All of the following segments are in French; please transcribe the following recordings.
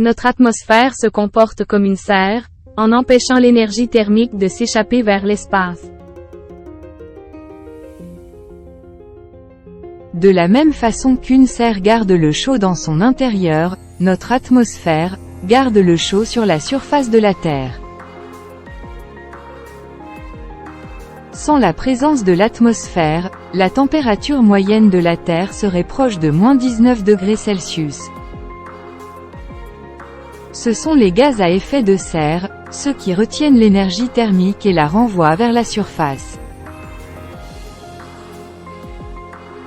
Notre atmosphère se comporte comme une serre, en empêchant l'énergie thermique de s'échapper vers l'espace. De la même façon qu'une serre garde le chaud dans son intérieur, notre atmosphère garde le chaud sur la surface de la Terre. Sans la présence de l'atmosphère, la température moyenne de la Terre serait proche de -19 degrés Celsius. Ce sont les gaz à effet de serre, ceux qui retiennent l'énergie thermique et la renvoient vers la surface.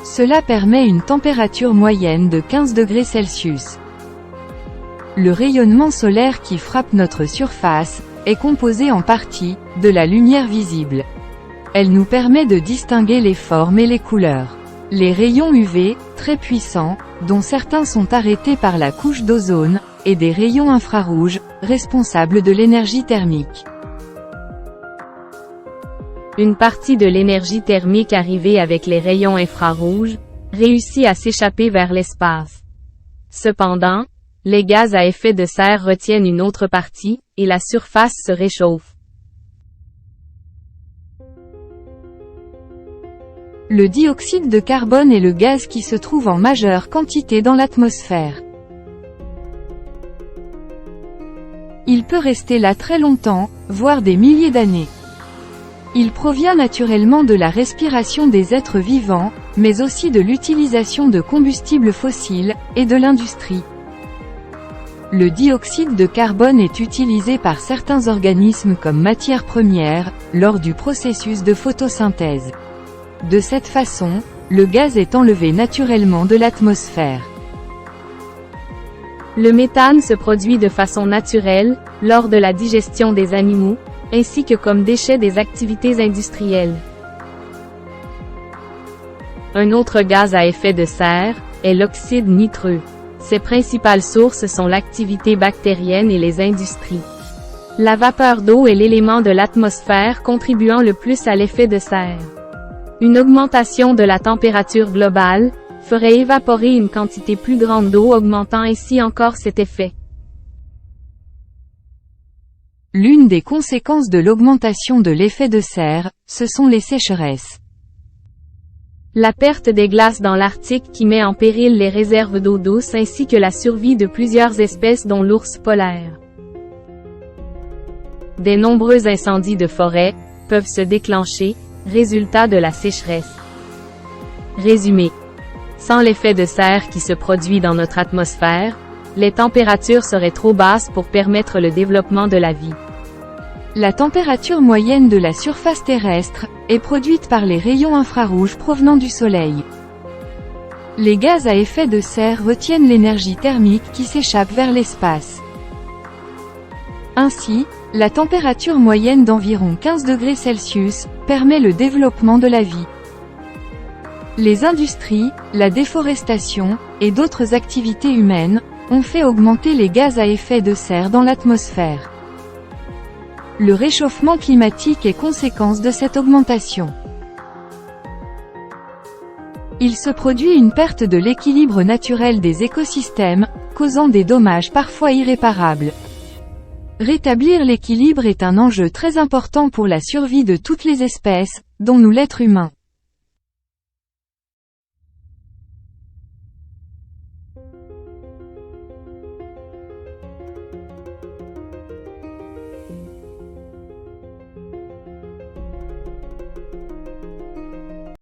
Cela permet une température moyenne de 15 degrés Celsius. Le rayonnement solaire qui frappe notre surface est composé en partie de la lumière visible. Elle nous permet de distinguer les formes et les couleurs. Les rayons UV, très puissants, dont certains sont arrêtés par la couche d'ozone, et des rayons infrarouges, responsables de l'énergie thermique. Une partie de l'énergie thermique arrivée avec les rayons infrarouges réussit à s'échapper vers l'espace. Cependant, les gaz à effet de serre retiennent une autre partie, et la surface se réchauffe. Le dioxyde de carbone est le gaz qui se trouve en majeure quantité dans l'atmosphère. Il peut rester là très longtemps, voire des milliers d'années. Il provient naturellement de la respiration des êtres vivants, mais aussi de l'utilisation de combustibles fossiles, et de l'industrie. Le dioxyde de carbone est utilisé par certains organismes comme matière première, lors du processus de photosynthèse. De cette façon, le gaz est enlevé naturellement de l'atmosphère. Le méthane se produit de façon naturelle, lors de la digestion des animaux, ainsi que comme déchet des activités industrielles. Un autre gaz à effet de serre est l'oxyde nitreux. Ses principales sources sont l'activité bactérienne et les industries. La vapeur d'eau est l'élément de l'atmosphère contribuant le plus à l'effet de serre. Une augmentation de la température globale ferait évaporer une quantité plus grande d'eau, augmentant ainsi encore cet effet. L'une des conséquences de l'augmentation de l'effet de serre, ce sont les sécheresses. La perte des glaces dans l'Arctique qui met en péril les réserves d'eau douce ainsi que la survie de plusieurs espèces dont l'ours polaire. Des nombreux incendies de forêt peuvent se déclencher, résultat de la sécheresse. Résumé. Sans l'effet de serre qui se produit dans notre atmosphère, les températures seraient trop basses pour permettre le développement de la vie. La température moyenne de la surface terrestre est produite par les rayons infrarouges provenant du Soleil. Les gaz à effet de serre retiennent l'énergie thermique qui s'échappe vers l'espace. Ainsi, la température moyenne d'environ 15 degrés Celsius permet le développement de la vie. Les industries, la déforestation, et d'autres activités humaines ont fait augmenter les gaz à effet de serre dans l'atmosphère. Le réchauffement climatique est conséquence de cette augmentation. Il se produit une perte de l'équilibre naturel des écosystèmes, causant des dommages parfois irréparables. Rétablir l'équilibre est un enjeu très important pour la survie de toutes les espèces, dont nous l'être humain.